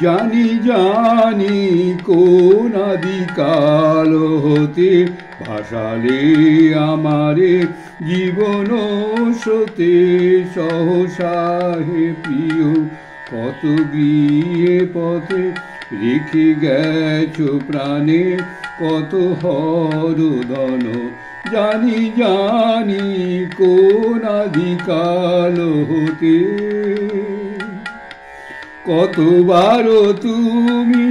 জানি জানি কোন আদিকাল হতে ভাসালে আমারে জীবন স্রোতে সহসা হে প্রিয় কত গিয়ে পথে রেখে গেছো প্রাণে কত হরদন জানি জানি কোন আদিকাল হতে কতবার তুমি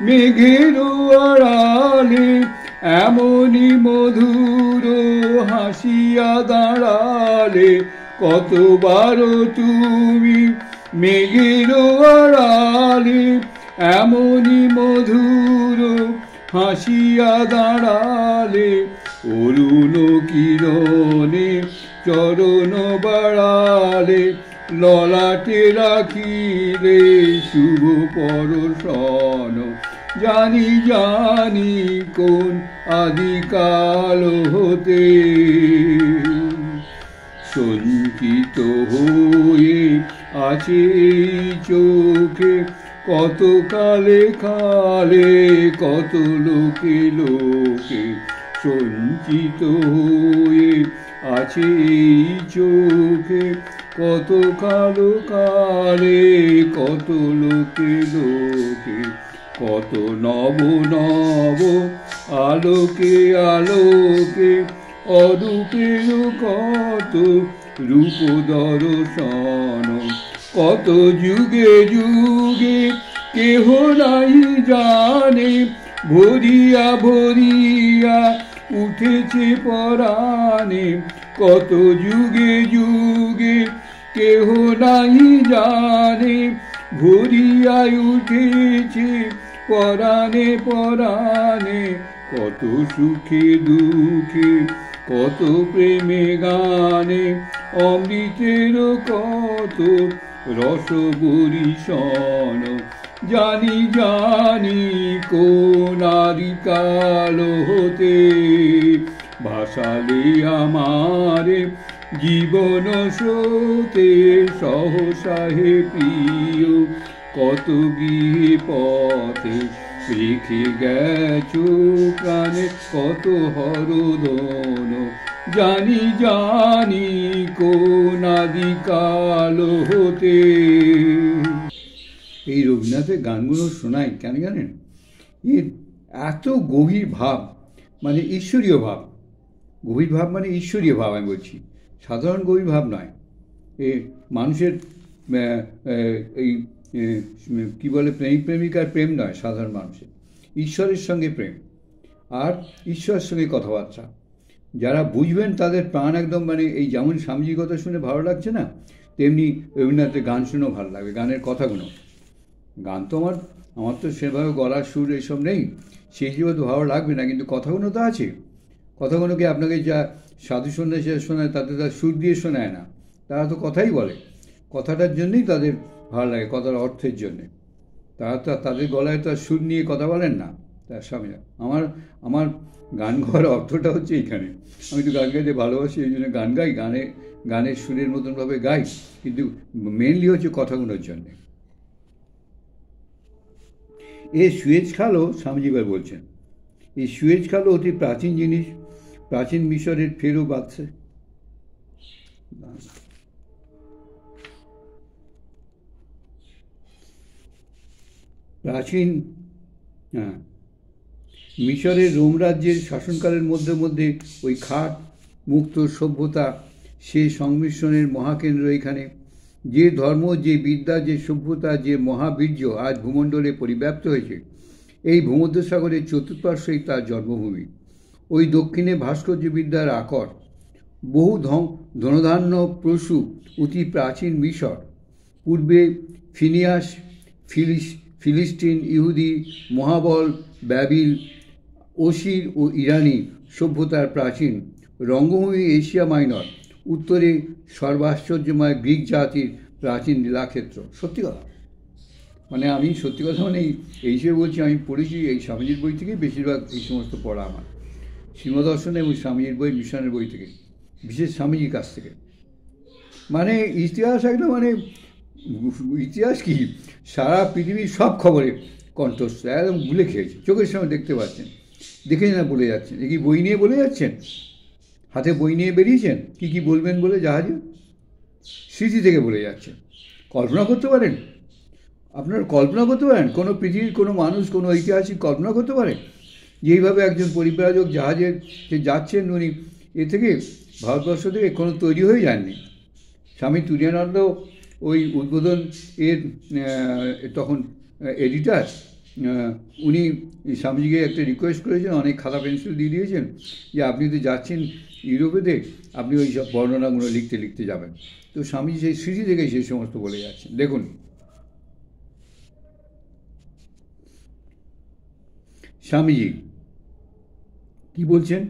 মেঘের আড়ালে এমনই মধুর হাসিয়া দাঁড়ালে কতবার তুমি মেঘের আড়ালে এমনই মধুর হাসিয়া দাঁড়ালে অরুণ কিরণে চরণ বাড়ালে ললাটে রাখিলে শুভ পরশন জানি জানি কোন আদিকাল হতে সঞ্চিত হয়ে আছে চোখে কত কালে কালে কত লোকে লোকে সঞ্চিত হয়ে আছে চোখে কত কালো কালে কত লোকে লোকে কত নব নব আলোকে আলোকে অরূপের কত রূপ দর্শন কত যুগে যুগে কেহ নাই জানে ভরিয়া ভরিয়া উঠেছে পরাণে কত যুগে যুগে কেহ নাই জানে ভরিয়া উঠেছে পরাণে পরাণে কত সুখে দুঃখে কত প্রেমে গানে অমৃতের কত রস বরিশন জানি জানি কোন আদিকাল হতে ভাসালে আমারে জীবন স্রোতে সহসা হে প্রিয় কত গিয়ে পথে রেখে গেছো প্রাণে কত হরদন জানি জানি কোন আদিকাল হতে। এই রবীন্দ্রনাথের গানগুলো শোনাই কেন জানেন? এর এত গভীর ভাব, মানে ঈশ্বরীয় ভাব। গভীর ভাব মানে ঈশ্বরীয় ভাব, আমি বলছি, সাধারণ গভীর ভাব নয়। এ মানুষের এই কী বলে, প্রেমিক প্রেমিকার প্রেম নয়, সাধারণ মানুষের ঈশ্বরের সঙ্গে প্রেম আর ঈশ্বরের সঙ্গে কথাবার্তা। যারা বুঝবেন তাদের প্রাণ একদম, মানে এই যেমন স্বামীজির কথা শুনে ভালো লাগছে না, তেমনি রবীন্দ্রনাথের গান শুনেও ভালো লাগবে। গানের কথাগুলো, গান তো আমার তো সেভাবে গলার সুর এইসব নেই, সেই হিসেবে তো ভালো লাগবে না, কিন্তু কথাগুলো তো আছে। কথাগুলোকে আপনাকে যা সাধু সন্ন্যাসী শোনায় তাতে তার সুর দিয়ে শোনায় না, তারা তো কথাই বলে, কথাটার জন্যই তাদের ভালো লাগে, কথার অর্থের জন্যে। তারা তো তাদের গলায় তো আর সুর নিয়ে কথা বলেন না তার স্বামীরা। আমার গান গাওয়ার অর্থটা হচ্ছে এইখানে, আমি তো গান গাইতে ভালোবাসি, এই জন্য গান গাই, গানের সুরের মতনভাবে গাই, কিন্তু মেনলি হচ্ছে কথাগুলোর জন্যে। এই সুয়েজ খালও স্বামীজিবার বলছেন, এই সুয়েজ খালও অতি প্রাচীন জিনিস, প্রাচীন মিশরের ফেরো বাদছে। প্রাচীন মিশরের রোম রাজ্যের শাসনকালের মধ্যে মধ্যে ওই খাট মুক্ত সভ্যতা, সে সংমিশ্রণের মহাকেন্দ্র এখানে। যে ধর্ম, যে বিদ্যা, যে সভ্যতা, যে মহাবীর্য আজ ভূমণ্ডলে পরিব্যাপ্ত হয়েছে, এই ভূমধ্যসাগরের চতুর্পার্শ্বেই তার জন্মভূমি। ওই দক্ষিণে ভাস্কর্যবিদ্যার আকর, বহু ধনধান্য প্রসূ অতি প্রাচীন মিশর, পূর্বে ফিনিয়াস, ফিলিস্তিন, ইহুদি, মহাবল, ব্যাবিল, অসির ও ইরানি সভ্যতার প্রাচীন রঙ্গভূমি এশিয়া মাইনর, উত্তরে সর্বাশ্চর্যময় গ্রিক জাতির প্রাচীন লীলাক্ষেত্র। সত্যি কথা, মানে আমি সত্যি কথা মানে এই হিসেবে বলছি, আমি পড়েছি এই স্বামীজির বই থেকে, বেশিরভাগ এই সমস্ত পড়া আমার শ্রীমদর্শন এবং স্বামীজির বই, মিশনের বই থেকে, বিশেষ স্বামীজির কাছ থেকে। মানে ইতিহাস একদম মানে ইতিহাস কি সারা পৃথিবীর সব খবরে কণ্ঠস্থ, একদম গুলে খেয়েছে, চোখের সামনে দেখতে পাচ্ছেন, দেখে না বলে যাচ্ছেন। এ কি বই নিয়ে বলে যাচ্ছেন? হাতে বই নিয়ে বেরিয়েছেন কি কি বলবেন বলে জাহাজে? স্মৃতি থেকে বলে যাচ্ছেন। কল্পনা করতে পারেন? আপনারা কল্পনা করতে পারেন? কোনো পৃথিবীর কোনো মানুষ, কোনো ঐতিহাসিক কল্পনা করতে পারে যেইভাবে একজন পরিব্রাজক জাহাজের যে যাচ্ছেন, উনি এ থেকে ভারতবর্ষ থেকে কোনো তৈরি হয়ে যাননি। স্বামী তুরানন্দ ওই উদ্বোধন এর তখন এডিটার, উনি স্বামীজিকে একটা রিকোয়েস্ট করেছেন, অনেক খাতা পেন্সিল দিয়ে দিয়েছেন যে আপনি তো যাচ্ছেন ইউরোপেতে, আপনি ওই সব বর্ণনাগুলো লিখতে লিখতে যাবেন। তো স্বামীজি সেই স্মৃতি থেকে সেই সমস্ত বলে যাচ্ছেন। দেখুন, স্বামীজি কি বলছেন?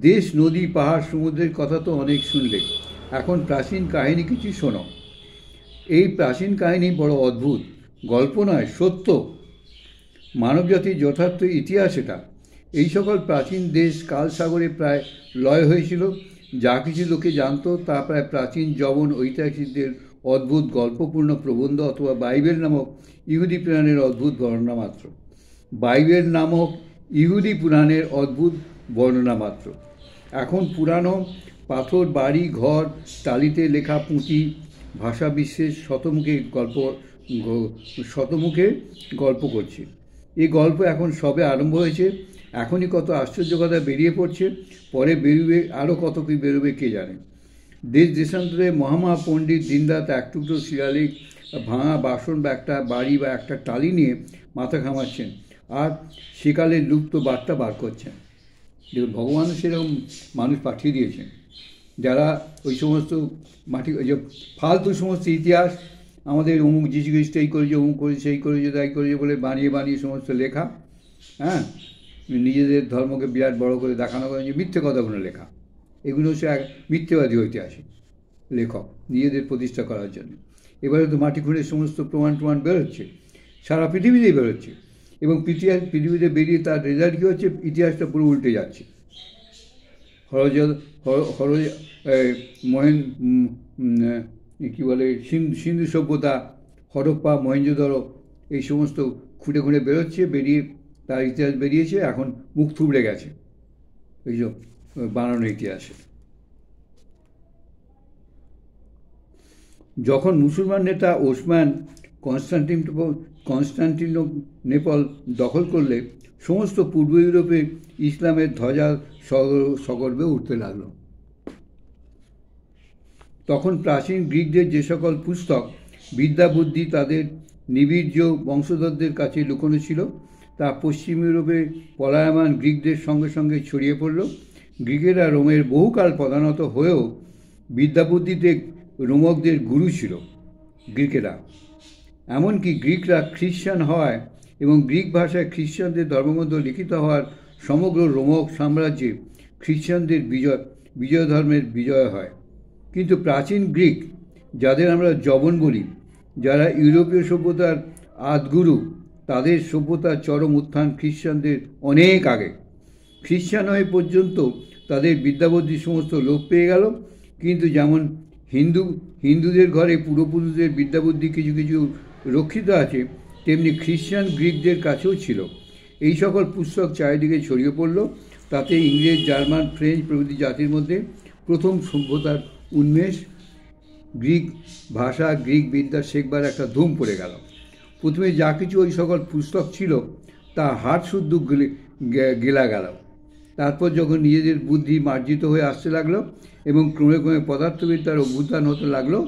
দেশ, নদী, পাহাড়, সমুদ্রের কথা তো অনেক শুনলে, এখন প্রাচীন কাহিনী কিছু শোনো। এই প্রাচীন কাহিনী বড় অদ্ভুত, গল্প নয়, সত্য, মানবজাতির যথার্থ ইতিহাস এটা। এই সকল প্রাচীন দেশ কালসাগরে প্রায় লয় হয়েছিল। যা কিছু লোকে জানতো তা প্রায় প্রাচীন যবন ঐতিহাসিকদের অদ্ভুত গল্পপূর্ণ প্রবন্ধ অথবা বাইবেল নামক ইহুদি পুরাণের অদ্ভুত বর্ণনা মাত্র। বাইবেল নামক ইহুদি পুরাণের অদ্ভুত বর্ণনা মাত্র। এখন পুরানো পাথর, বাড়ি, ঘর, টালিতে লেখা পুঁথি, ভাষা বিশ্বের শতমুখে গল্প করছে। এই গল্প এখন সবে আরম্ভ হয়েছে। এখনই কত আশ্চর্য কথা বেরিয়ে পড়ছে, পরে বেরোবে, আরও কত কি বেরোবে কে জানে। দেশ দেশান্তরে মহামহা পণ্ডিত দিনরাত এক টুকরো শিলালিক, ভাঙা বাসন বা একটা বাড়ি বা একটা টালি নিয়ে মাথা ঘামাচ্ছেন আর সেকালের লুপ্ত বার্তা বার করছেন। দেখুন, ভগবানও সেরকম মানুষ পাঠিয়ে দিয়েছেন যারা ওই সমস্ত যে ফালতু সমস্ত ইতিহাস, আমাদের অমুক যীশু খ্রিস্ট এই করেছে, অমুক করেছে, সেই করেছে, তাই করেছে বলে বানিয়ে বানিয়ে সমস্ত লেখা, হ্যাঁ, নিজেদের ধর্মকে বিরাট বড় করে দেখানো করেন যে মিথ্যে কথাগুলো লেখা। এগুলো হচ্ছে এক মিথ্যেবাদী ঐতিহাসিক লেখক, নিজেদের প্রতিষ্ঠা করার জন্য। এবারে তো মাটি খুঁড়ে সমস্ত প্রমাণ বেরোচ্ছে, সারা পৃথিবীতেই বেরোচ্ছে, এবং পৃথিবীতে বেরিয়ে তার রেজাল্ট কী হচ্ছে? ইতিহাসটা পুরো উল্টে যাচ্ছে। কী বলে, সিন্ধু সভ্যতা, হরপ্পা, মহেঞ্জোদারো, এই সমস্ত খুঁড়ে খুঁড়ে বেরোচ্ছে, বেরিয়ে তার ইতিহাস বেরিয়েছে, এখন মুখ থুবড়ে গেছে এই সব বানানো ইতিহাসে। যখন মুসলমান নেতা ওসমান কনস্টান্টিনোপল দখল করলে সমস্ত পূর্ব ইউরোপে ইসলামের ধ্বজা সগর্বে উঠতে লাগলো। তখন প্রাচীন গ্রিকদের যে সকল পুস্তক, বিদ্যা, বুদ্ধি তাদের নিবীর্য বংশধরদের কাছে লুকোনো ছিল, তা পশ্চিম ইউরোপে পলায়মান গ্রিকদের সঙ্গে সঙ্গে ছড়িয়ে পড়ল। গ্রিকেরা রোমের বহুকাল প্রধানত হয়েও বিদ্যাবুদ্ধিতে রোমকদের গুরু ছিল গ্রিকেরা। এমনকি গ্রিকরা খ্রিস্টান হওয়ায় এবং গ্রিক ভাষায় খ্রিস্টানদের ধর্মগ্রন্থ লিখিত হওয়ার সমগ্র রোমক সাম্রাজ্যে খ্রিস্টানদের বিজয় ধর্মের বিজয় হয়। কিন্তু প্রাচীন গ্রিক, যাদের আমরা যবন বলি, যারা ইউরোপীয় সভ্যতার আদিগুরু, তাদের সভ্যতার চরম উত্থান খ্রিস্টানদের অনেক আগে। খ্রিস্টান হয়ে পর্যন্ত তাদের বিদ্যাবুদ্ধি সমস্ত লোপ পেয়ে গেল। কিন্তু যেমন হিন্দুদের ঘরে পূর্বপুরুষদের বিদ্যাবুদ্ধি কিছু কিছু রক্ষিত আছে, তেমনি খ্রিস্টান গ্রিকদের কাছেও ছিল। এই সকল পুস্তক চারিদিকে ছড়িয়ে পড়ল। তাতে ইংরেজ, জার্মান, ফ্রেঞ্চ প্রভৃতি জাতির মধ্যে প্রথম সভ্যতার উন্মেষ। গ্রিক ভাষা, গ্রিক বিদ্যা শেখবার একটা ধুম পড়ে গেল। প্রথমে যা কিছু ওই সকল পুস্তক ছিল তা হাট শুদ্ধ গেলা গেল। তারপর যখন নিজেদের বুদ্ধি মার্জিত হয়ে আসতে লাগলো এবং ক্রমে ক্রমে পদার্থবিদ্যার অভ্যুত্থান হতে লাগলো,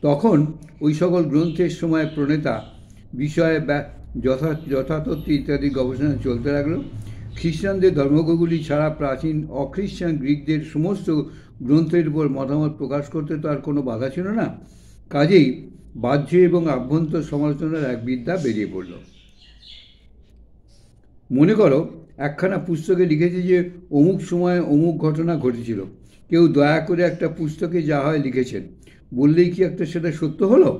তখন ওই সকল গ্রন্থের সময় প্রণেতা বিষয়ে যথাতথ্য ইত্যাদি গবেষণা চলতে লাগলো। খ্রিস্টানদের ধর্মগুলি ছাড়া প্রাচীন অখ্রিস্টান গ্রিকদের সমস্ত গ্রন্থের উপর মতামত প্রকাশ করতে তো আর কোনো বাধা ছিল না। কাজেই বাহ্য এবং আভ্যন্তর সমালোচনার এক বিদ্যা বেরিয়ে পড়ল। মনে করো, একখানা পুস্তকে লিখেছে যে অমুক সময়ে অমুক ঘটনা ঘটেছিল। কেউ দয়া করে একটা পুস্তকে যা হয় লিখেছেন বললেই কি একটা সেটা সত্য হলো?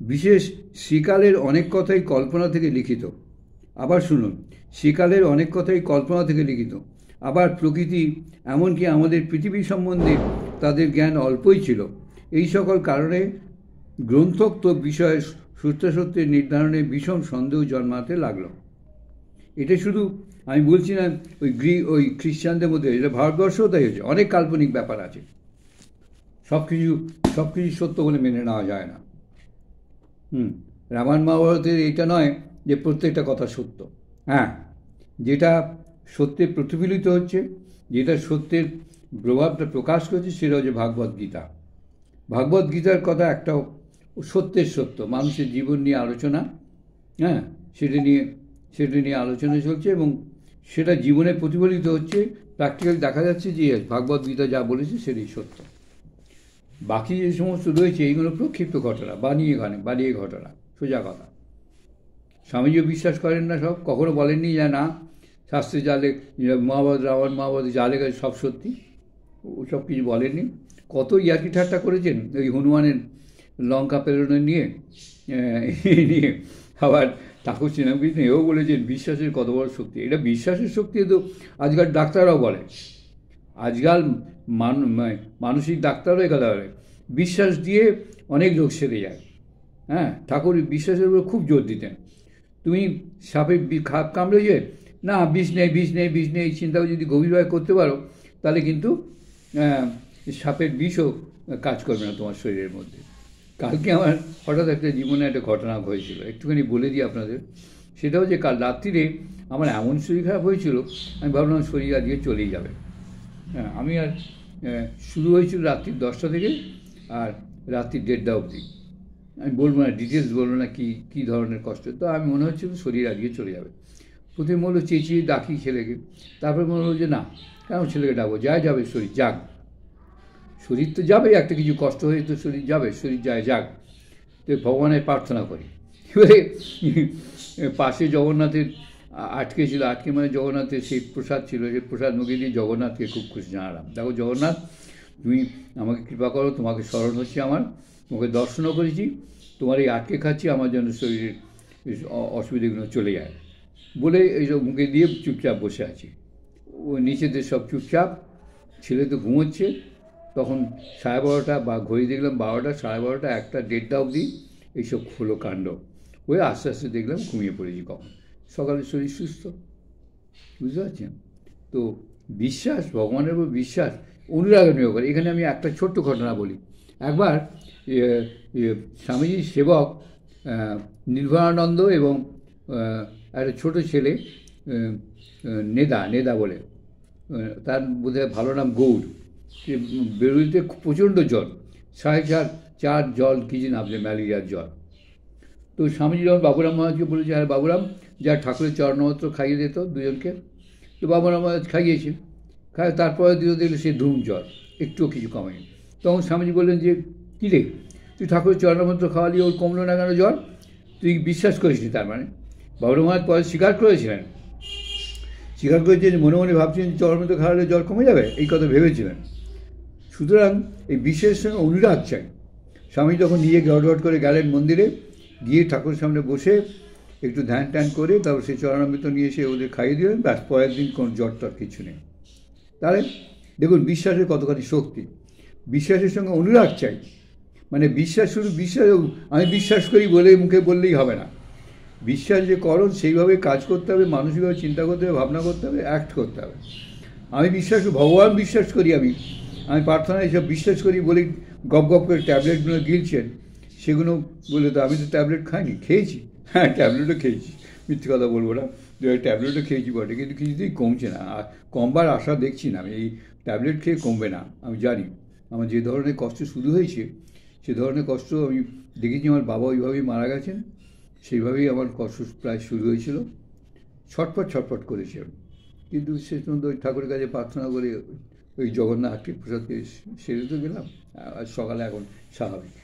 বিশেষ সেকালের অনেক কথাই কল্পনা থেকে লিখিত। আবার শুনুন, সেকালের অনেক কথাই কল্পনা থেকে লিখিত। আবার প্রকৃতি, এমনকি আমাদের পৃথিবী সম্বন্ধে তাদের জ্ঞান অল্পই ছিল। এই সকল কারণে গ্রন্থোক্ত বিষয়ে সত্যাসত্যের নির্ধারণে বিষম সন্দেহ জন্মাতে লাগলো। এটা শুধু আমি বলছি না ওই খ্রিস্টানদের মধ্যে, এটা ভারতবর্ষও তাই হয়েছে। অনেক কাল্পনিক ব্যাপার আছে, সব কিছু সত্য বলে মেনে নেওয়া যায় না। রামায়ণ মহাভারতের এটা নয় যে প্রত্যেকটা কথা সত্য। হ্যাঁ, যেটা সত্যে প্রতিফলিত হচ্ছে, যেটা সত্যের প্রভাবটা প্রকাশ করছে, সেটা হচ্ছে ভাগবত গীতা। ভাগবত গীতার কথা একটাও সত্যের সত্য, মানুষের জীবন নিয়ে আলোচনা। হ্যাঁ, সেটা নিয়ে আলোচনা চলছে এবং সেটা জীবনে প্রতিফলিত হচ্ছে। প্র্যাকটিক্যালি দেখা যাচ্ছে যে ভাগবত গীতা যা বলেছে সেটাই সত্য। বাকি যে সমস্ত রয়েছে এইগুলো প্রক্ষিপ্ত ঘটনা, বানিয়ে ঘটনা, সোজা কথা। স্বামীজিও বিশ্বাস করেন না সব, কখনো বলেননি যে না শাস্ত্রে জালে মহাভারত, রামায়ণ মহাভারত যা লেখা সব সত্যি, ওসব কিছু বলেননি। কত ইয়ার্কি ঠাট্টা করেছেন ওই হনুমানের লঙ্কা প্রেরণা নিয়ে। আবার ঠাকুর শ্রীরামকৃষ্ণ এও বলেছেন বিশ্বাসের কত বড় শক্তি। এটা বিশ্বাসের শক্তি তো আজকাল ডাক্তাররাও বলে, আজকাল মানসিক ডাক্তারও এ কথা বলে, বিশ্বাস দিয়ে অনেক রোগ সেরে যায়। হ্যাঁ, ঠাকুর বিশ্বাসের উপর খুব জোর দিতেন। তুমি সাপে খাপ কামড়েছে, না বিষ নেই চিন্তাও যদি গভীরভাবে করতে পারো, তাহলে কিন্তু সাপের বিষও কাজ করবে না তোমার শরীরের মধ্যে। কালকে আমার হঠাৎ একটা জীবনে একটা ঘটনা হয়েছিল, একটুখানি বলে দিই আপনাদের। সেটা হচ্ছে কাল রাত্রিরে আমার এমন শরীর খারাপ হয়েছিল, আমি ভাবলাম শরীর আজকে চলেই যাবে। হ্যাঁ, আমি আর শুরু হয়েছিল রাত্রি 10টা থেকে আর রাত্রি 1:30 অবধি। আমি বলবো না, ডিটেলস বলবো না কী ধরনের কষ্ট। তো আমি মনে হচ্ছিল শরীর আজকে চলে যাবে। প্রথমে মনে হলো চেঁচিয়ে ডাকি ছেলেকে, তারপরে মনে হলো যে না, কেন ছেলেকে ডাকবো, যাবে শরীর যাক, শরীর তো যাবে, একটা কিছু কষ্ট হয়ে তো শরীর যাবে, শরীর যাক, তো ভগবানের প্রার্থনা করি। এবারে পাশে জগন্নাথের আটকে মানে জগন্নাথের সেই প্রসাদ ছিল, সেই প্রসাদ মুখে দিয়ে জগন্নাথকে খুব খুশি জানালাম, দেখো জগন্নাথ তুমি আমাকে কৃপা করো, তোমাকে স্মরণ হচ্ছে আমার, তোমাকে দর্শনও করেছি, তোমার এই আটকে খাচ্ছি, আমার জন্য শরীরের অসুবিধাগুলো চলে যায় বলে এইসব মুখে দিয়ে চুপচাপ বসে আছি। ও নিচেদের সব চুপচাপ, ছেলে তো ঘুমোচ্ছে। তখন 12:30 বা ঘড়ি দেখলাম 12টা, 12:30, 1টা, 1:30 অবধি এইসব হলো কাণ্ড। ওই আস্তে আস্তে দেখলাম ঘুমিয়ে পড়েছি। কখন সকালে শরীর সুস্থ, বুঝতে পারছেন তো। বিশ্বাস, ভগবানের উপর বিশ্বাস অনুরাগ নিয়োগ করে। এখানে আমি একটা ছোট্ট ঘটনা বলি। একবার স্বামীজির সেবক নির্ভয়ানন্দ এবং একটা ছোটো ছেলে নেদা বলে, তার বোধহয় ভালো নাম গৌর, বেরোইতে প্রচণ্ড জ্বর, 4.5 জল কিছু নামছে, ম্যালেরিয়ার জ্বর। তো স্বামীজি যখন বাবুরাম মহারাজকে বলেছে, আর বাবুরাম যা ঠাকুরের চরণমাত্র খাইয়ে দিত দুজনকে, তো বাবুরাম মহারাজ খাইয়েছে, তারপরে দেখলে সে ধুম জ্বর, একটুও কিছু কমেনি। তখন স্বামীজি বললেন যে কী রে, তুই ঠাকুরের চরণমাত্র খাওয়ালি, ওর কমলো না কেন জ্বর? তুই বিশ্বাস করিসনি তার মানে? বাবুরাম মহারাজ পরে স্বীকার করেছিলেন, মনে মনে ভাবছিলেন চরণমাত্র খাওয়ালে জ্বর কমে যাবে, এই কথা ভেবেছিলেন। সুতরাং এই বিশ্বের সঙ্গে অনুরাগ চাই। স্বামী যখন নিজে গড়গড় করে গেলেন মন্দিরে, গিয়ে ঠাকুরের সামনে বসে একটু ধ্যান করে তারপর সেই চরণামৃত নিয়ে এসে ওদের খাইয়ে দিলেন, ব্যাস, পরের দিন কোনো জ্বর টর কিছু নেই। তাহলে দেখুন বিশ্বাসের কতখানি শক্তি। বিশ্বাসের সঙ্গে অনুরাগ চাই, মানে বিশ্বাস শুধু বিশ্বাস আমি বিশ্বাস করি বলে মুখে বললেই হবে না। বিশ্বাস যে করণ সেইভাবে কাজ করতে হবে, মানসিকভাবে চিন্তা করতে হবে, ভাবনা করতে হবে, অ্যাক্ট করতে হবে। আমি ভগবান বিশ্বাস করি, আমি প্রার্থনা এইসব বিশ্বাস করি বলে গপ করে ট্যাবলেটগুলো গিলছেন, সেগুলো বলে তো আমি তো ট্যাবলেট খাইনি, খেয়েছি, হ্যাঁ ট্যাবলেটও খেয়েছি, মিথ্যে কথা বলবো না, ট্যাবলেটও খেয়েছি বটে, কিন্তু কিছুতেই কমছে না, আর কমবার আশা দেখছি না। আমি এই ট্যাবলেট খেয়ে কমবে না, আমি জানি। আমার যে ধরনের কষ্ট শুরু হয়েছে সে ধরনের কষ্ট আমি দেখেছি, আমার বাবা ওইভাবেই মারা গেছেন, সেইভাবেই আমার কষ্ট প্রায় শুরু হয়েছিল। ছটফট করেছি আমি, কিন্তু শেষ পর্যন্ত ওই ঠাকুরের কাছে প্রার্থনা করে ওই জগন্নাথকে প্রসাদ পেয়ে সেরে তো গেলাম, আর সকালে এখন স্বাভাবিক।